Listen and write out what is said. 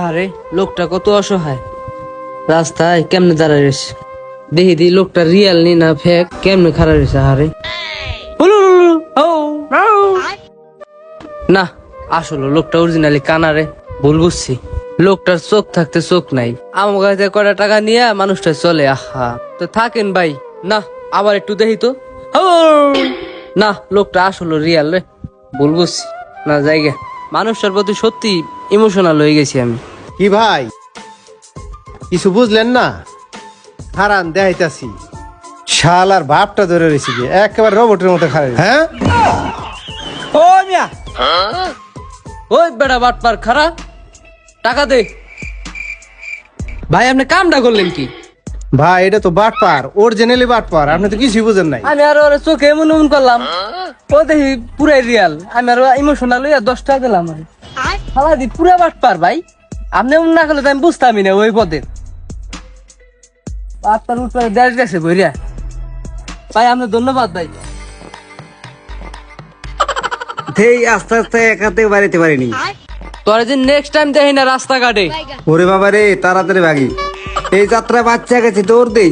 আরে লোকটা কত অসহায়, রাস্তায় কেমনে দাঁড়ায় রয়েছে। দেখি দি লোকটা রিয়েল নি না ফেক, কেমনে খারাপ রয়েছে। আরে না, আসলে লোকটা অরিজিনালি কানারে, ভুল বুঝছি। লোকটার চোখ থাকতে চোখ নাই। আমার কাছে কয়টা টাকা নিয়ে মানুষটা চলে। আহা, তো থাকেন ভাই। না, আবার একটু দেখি তো। না, লোকটা আসলে রিয়েল রে, ভুল বুঝছি। না জায়গা, মানুষটার প্রতি সত্যি ইমোশনাল হয়ে গেছি আমি। কি ভাই, কিছু বুঝলেন না? হারান দেখাইতাছি, শালার বাপটা ধরে রয়েছে গিয়ে একেবারে রোবটের মতো খারাপ। হ্যাঁ, ও মিয়া, ওই বেটা বাটপার খারা, টাকা দে। ভাই আপনি কামটা করলেন কি? ভাই এটা তো বাটপার, অরিজিনালি বাটপার, আপনি তো কিছুই বুঝেন নাই। আমি আর ওর চোখে এমন এমন করলাম, ও দেখি পুরাই রিয়াল। আমি আর ইমোশনাল হইয়া 10 টাকা দিলাম। হালা দি পুরা বাটপার ভাই। আপনি এমন না করলে তো আমি বুঝতামই না ওই পদের বাটপার উঠপার দেশ গেছে বইরা। ভাই আপনি ধন্যবাদ ভাই। আস্তে আস্তে একাতে বাড়িতে পারিনি। তোরা যে নেক্সট টাইম দেখি না রাস্তাঘাটে। ওরে বাবা রে, তাড়াতাড়ি ভাগি, এই যাত্রা বাচ্চা গেছে, দৌড় দেই।